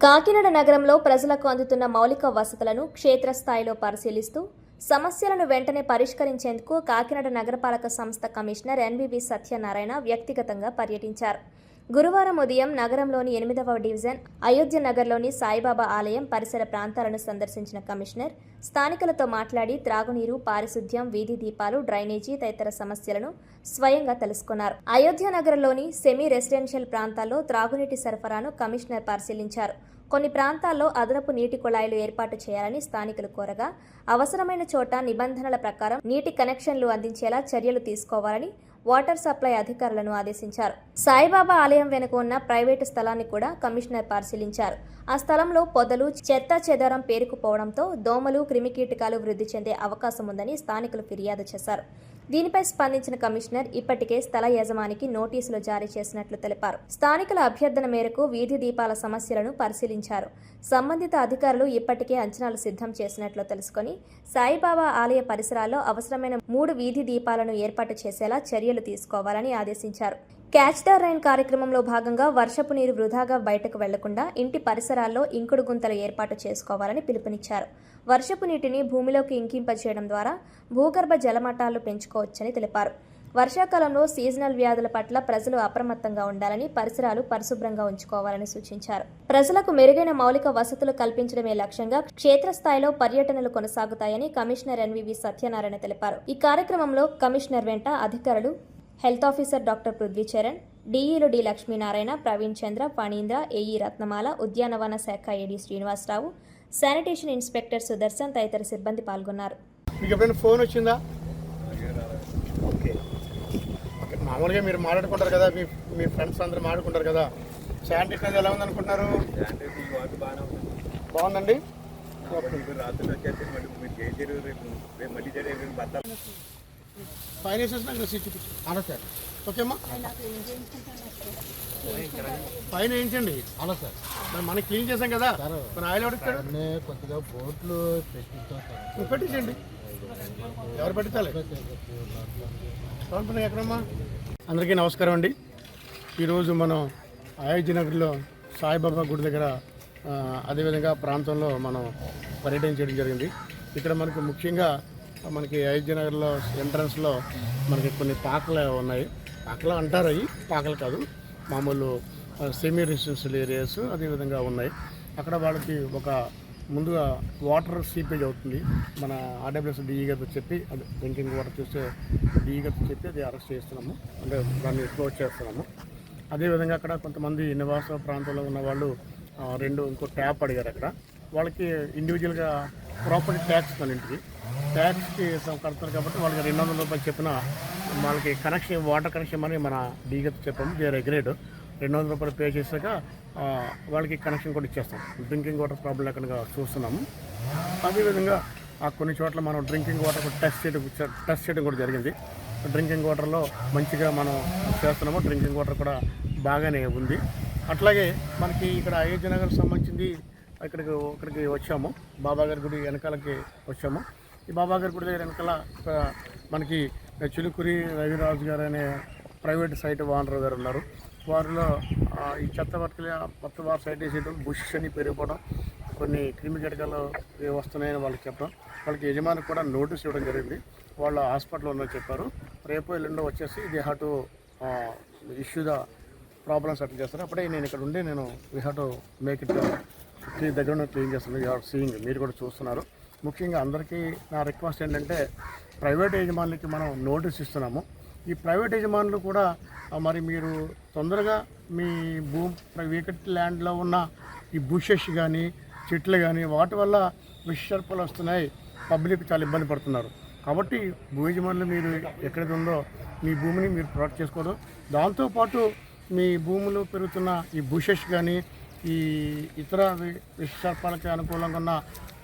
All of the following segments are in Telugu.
కాకినాడ నగరంలో ప్రజలకు అందుతున్న మౌలిక వసతులను క్షేత్రస్థాయిలో పరిశీలిస్తూ సమస్యలను వెంటనే పరిష్కరించేందుకు కాకినాడ నగరపాలక సంస్థ కమిషనర్ ఎన్వివి సత్యనారాయణ వ్యక్తిగతంగా పర్యటించారు. గురువారం ఉదయం నగరంలోని 8వ డివిజన్ అయోధ్య నగర్లోని సాయిబాబా ఆలయం పరిసర ప్రాంతాలను సందర్శించిన కమిషనర్ స్థానికులతో మాట్లాడి త్రాగునీరు, పారిశుద్ధ్యం, వీధి దీపాలు, డ్రైనేజీ తదితర సమస్యలను స్వయంగా తెలుసుకున్నారు. అయోధ్య నగర్లోని సెమీ రెసిడెన్షియల్ ప్రాంతాల్లో త్రాగునీటి సరఫరాను కమిషనర్ పరిశీలించారు. కొన్ని ప్రాంతాల్లో అదనపు నీటి కుళాయిలు ఏర్పాటు చేయాలని స్థానికులు కోరగా అవసరమైన చోట నిబంధనల ప్రకారం నీటి కనెక్షన్లు అందించేలా చర్యలు తీసుకోవాలని వాటర్ సప్లై అధికారులను ఆదేశించారు. సాయిబాబా ఆలయం వెనుక ఉన్న ప్రైవేటు స్థలాన్ని కూడా కమిషనర్ పరిశీలించారు. ఆ స్థలంలో పొదలు, చెత్త చెదారం పేరుకుపోవడంతో దోమలు, క్రిమికీటకాలు వృద్ధి చెందే అవకాశం ఉందని స్థానికులు ఫిర్యాదు చేశారు. దీనిపై స్పందించిన కమిషనర్ ఇప్పటికే స్థల యజమానికి నోటీసులు జారీ చేసినట్లు తెలిపారు. స్థానికుల అభ్యర్థన మేరకు వీధి దీపాల సమస్యలను పరిశీలించారు. సంబంధిత అధికారులు ఇప్పటికే అంచనాలు సిద్ధం చేసినట్లు తెలుసుకుని సాయిబాబా ఆలయ పరిసరాల్లో అవసరమైన 3 వీధి దీపాలను ఏర్పాటు చేసేలా చర్యలు తీసుకోవాలని ఆదేశించారు. క్యాచ్ ద రైన్ కార్యక్రమంలో భాగంగా వర్షపు నీరు వృధాగా బయటకు వెళ్లకుండా ఇంటి పరిసరాల్లో ఇంకుడు గుంతలు ఏర్పాటు చేసుకోవాలని పిలుపునిచ్చారు. వర్షపు నీటిని భూమిలోకి ఇంకింపచేయడం ద్వారా భూగర్భ జలమట్టాలు పెంచుకోవచ్చని తెలిపారు. వర్షాకాలంలో సీజనల్ వ్యాధుల పట్ల ప్రజలు అప్రమత్తంగా ఉండాలని, పరిసరాలు పరిశుభ్రంగా ఉంచుకోవాలని సూచించారు. ప్రజలకు మెరుగైన మౌలిక వసతులు కల్పించడమే లక్ష్యంగా క్షేత్రస్థాయిలో పర్యటనలు కొనసాగుతాయని కమిషనర్ ఎన్వివి సత్యనారాయణ తెలిపారు. ఈ కార్యక్రమంలో కమిషనర్ వెంట అధికారులు, హెల్త్ ఆఫీసర్ డాక్టర్ పృథ్వీచరణ్, డిఈలు డి లక్ష్మీనారాయణ, ప్రవీణ్ చంద్ర, ఫణీంద్ర, ఏఈ రత్నమాల, ఉద్యానవన శాఖ AD Srinivasarao, sanitation inspector Sudarshan తదితర సిబ్బంది పాల్గొన్నారు. మీకు ఎప్పుడైనా ఫోన్ వచ్చిందా? ఓకే, మామూలుగా మీరు మాట్లాడుకుంటారు కదా, మీ ఫ్రెండ్స్ అందరూ మాట్లాడుకుంటారు కదా, శానిటేషన్ ఎలా ఉంది అనుకుంటున్నారు? బాగుందండి. ఫైన్ అలా సార్. ఓకేమ్మా, ఫైన్ వేయించండి. అలా సార్, మరి మనకి క్లీన్ చేసాం కదా, మన ఆయిల్ పడుతాడు కొద్దిగా బోట్లు పెట్టించండి. ఎవరు పెట్టాలి? ఎక్కడమ్మా? అందరికీ నమస్కారం అండి. ఈరోజు మనం అయోధ్య నగర్లో సాయిబాబా గుడి దగ్గర అదేవిధంగా ప్రాంతంలో మనం పర్యటించడం జరిగింది. ఇక్కడ మనకు ముఖ్యంగా మనకి అయోధ్య నగర్లో ఎంట్రన్స్లో మనకి కొన్ని పాకలు ఉన్నాయి. పాకలు అంటారు, అవి పాకలు కాదు, మామూలు సెమీ రెసిడెన్షియల్ ఏరియాస్ అదేవిధంగా ఉన్నాయి. అక్కడ వాళ్ళకి ఒక ముందుగా వాటర్ సీపేజ్ అవుతుంది. మన ఆర్డబ్ల్యూఎస్ డిఈ గారితో చెప్పి, అది డ్రింకింగ్ వాటర్ చూస్తే డిఈ గారితో చెప్పి అది అరెస్ట్ చేస్తున్నాము, అంటే దాన్ని క్లోజ్ చేస్తున్నాము. అదేవిధంగా అక్కడ కొంతమంది నివాస ప్రాంతంలో ఉన్న వాళ్ళు ఇంకో ట్యాప్ అడిగారు. అక్కడ వాళ్ళకి ఇండివిజువల్గా ప్రాపర్టీ ట్యాక్స్ మన ఇంటికి ట్యాక్స్కి కడతారు కాబట్టి వాళ్ళకి 200 రూపాయలు చెప్పిన వాళ్ళకి కనెక్షన్, వాటర్ కనెక్షన్ అని మన డీగతో చెప్పాము. They are agreed. 200 రూపాయలు పే చేశాక వాళ్ళకి కనెక్షన్ కూడా ఇచ్చేస్తాం. డ్రింకింగ్ వాటర్ ప్రాబ్లం లేకుండా చూస్తున్నాము. అదేవిధంగా కొన్ని చోట్ల మనం డ్రింకింగ్ వాటర్ టెస్ట్ చేయడం కూడా జరిగింది. డ్రింకింగ్ వాటర్లో మంచిగా మనం చేస్తున్నాము. డ్రింకింగ్ వాటర్ కూడా బాగానే ఉంది. అట్లాగే మనకి ఇక్కడ అయోధ్య నగర్ సంబంధించింది ఇక్కడికి వచ్చాము. బాబాగారి గుడి వెనకాలకి వచ్చాము. ఈ బాబాగారి గుడి దగ్గర వెనకాల మనకి చిలుకూరి రవిరాజు గారు అనే ప్రైవేట్ సైట్ ఓనర్ గారు ఉన్నారు. వారిలో ఈ చెత్త మొత్తం వారి సైట్ వేసేయడం, బుష్ అని పెరిగిపోవడం, కొన్ని క్రిమికీటకాలు వస్తున్నాయని వాళ్ళకి చెప్పడం, వాళ్ళకి యజమానికి కూడా నోటీస్ ఇవ్వడం జరిగింది. వాళ్ళు హాస్పిటల్లో ఉందని చెప్పారు. రేపు ఎల్లుండో వచ్చేసి the have to issue the problems attend చేస్తారు. అప్పుడే నేను ఇక్కడ ఉండి we have to make it దగ్గర క్లీన్ చేస్తున్నాను. యూఆర్ సీయింగ్, మీరు కూడా చూస్తున్నారు. ముఖ్యంగా అందరికీ నా రిక్వెస్ట్ ఏంటంటే, ప్రైవేట్ యజమానులకి మనం నోటీస్ ఇస్తున్నాము. ఈ ప్రైవేట్ యజమానులు కూడా మరి మీరు తొందరగా మీ వీకెట్ ల్యాండ్లో ఉన్న ఈ బుషెస్ కానీ చెట్లు కానీ వాటి వల్ల విషసర్పాలు వస్తున్నాయి. పబ్లిక్ చాలా ఇబ్బంది పడుతున్నారు. కాబట్టి భూ యజమానులు మీరు ఎక్కడైతే ఉందో మీ భూమిని మీరు ప్రొటెక్ట్ చేసుకోవడం, దాంతోపాటు మీ భూములు పెరుగుతున్న ఈ బుషెస్ కానీ ఈ ఇతర విషసర్పాలకి అనుకూలంగా ఉన్న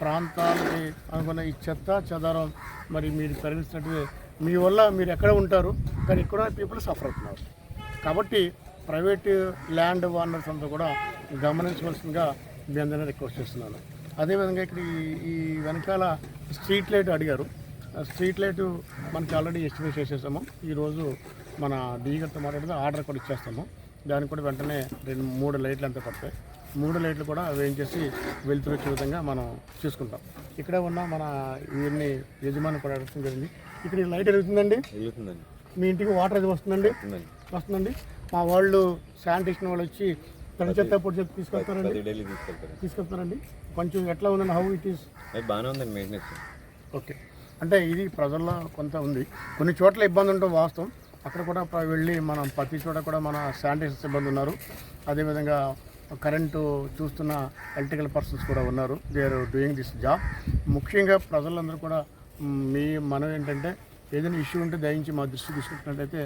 ప్రాంతాలకి అనుకున్న ఈ చెత్త చెదారం మరి మీరు తరలిస్తున్నట్టు మీ వల్ల మీరు ఎక్కడ ఉంటారు, కానీ ఇక్కడ పీపుల్ సఫర్ అవుతున్నారు. కాబట్టి ప్రైవేట్ ల్యాండ్ ఓనర్స్ అంతా కూడా గమనించవలసిందిగా మీ అందరినీ రిక్వెస్ట్ చేస్తున్నాను. అదేవిధంగా ఇక్కడ ఈ వెనకాల స్ట్రీట్ లైట్ అడిగారు. స్ట్రీట్ లైట్ మనకి ఆల్రెడీ ఎస్టిమేట్ చేసేసాము. ఈరోజు మన డీగర్తో మాట్లాడితే ఆర్డర్ కూడా ఇచ్చేస్తాము. దానికి కూడా వెంటనే 2-3 లైట్లు అంతా పడతాయి. 3 లైట్లు కూడా వేయించేసి వెలుతురు వచ్చే విధంగా మనం చూసుకుంటాం. ఇక్కడే ఉన్న మన ఇవన్నీ యజమాని కూడా అడగడం జరిగింది. ఇక్కడ ఈ లైట్ వెలుగుతుందండి, మీ ఇంటికి వాటర్ అది వస్తుందండి? వస్తుందండి. మా వాళ్ళు శానిటేషన్ వాళ్ళు వచ్చి తడి చెత్త పొడి చెత్త తీసుకెళ్తారండి. కొంచెం ఎట్లా ఉందండి, హౌ ఇట్ ఈస్? బాగానే ఉందండి మెయింటెనెన్స్. ఓకే, అంటే ఇది ప్రజల్లో కొంత ఉంది. కొన్ని చోట్ల ఇబ్బంది ఉండటం వాస్తవం. అక్కడ కూడా వెళ్ళి మనం ప్రతి చోట కూడా మన శానిటేషన్ సిబ్బంది ఉన్నారు. అదేవిధంగా కరెంటు చూస్తున్న ఎలక్ట్రికల్ పర్సన్స్ కూడా ఉన్నారు. They are doing this job. ముఖ్యంగా ప్రజలందరూ కూడా మీ మనం ఏంటంటే ఏదైనా ఇష్యూ ఉంటే దయించి మా దృష్టి తీసుకుంటున్నట్టయితే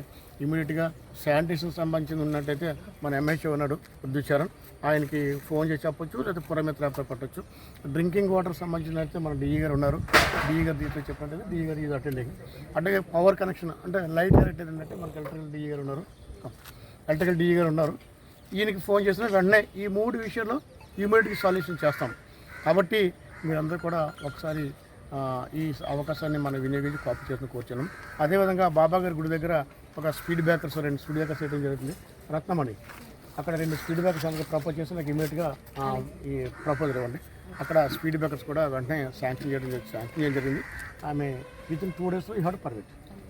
ఇమీడియట్గా శానిటేషన్ సంబంధించి ఉన్నట్టయితే మన ఎంహెచ్ఓ ఉన్నాడు ఉద్దుచారన్, ఆయనకి ఫోన్ చేసి చెప్పొచ్చు, లేదా పురమిత్ర పట్టొచ్చు. డ్రింకింగ్ వాటర్ సంబంధించినట్లయితే మన డిఈ గారు ఉన్నారు. డిఈ గారు దీంతో చెప్పినట్టయితే డిఈ గారు ఈజ్ అటెండింగ్. అంటే పవర్ కనెక్షన్ అంటే లైట్ కనెక్టెడ్ ఏంటంటే మనకి ఎలక్ట్రికల్ డిఈ గారు ఉన్నారు. ఈయనకి ఫోన్ చేసిన వెంటనే ఈ 3 విషయాల్లో ఇమీడియట్గా సాల్యూషన్ చేస్తాం. కాబట్టి మీరందరూ కూడా ఒకసారి ఈ అవకాశాన్ని మనం వినియోగించి కాపీ చేసిన కోరుచున్నాం. అదేవిధంగా బాబా గారి గుడి దగ్గర ఒక 2 స్పీడ్ బ్రేకర్స్ వేయడం జరుగుతుంది. రత్నమణి అక్కడ 2 స్పీడ్ బ్రేకర్స్ అందుకు ప్రపోజ్ చేసి నాకు ఇమీడియట్గా ఈ ప్రపోజల్ ఇవ్వండి. అక్కడ స్పీడ్ బ్రేకర్స్ కూడా వెంటనే శాంక్షన్ చేయడం జరిగింది. ఆమె with in 2 days you have to permit.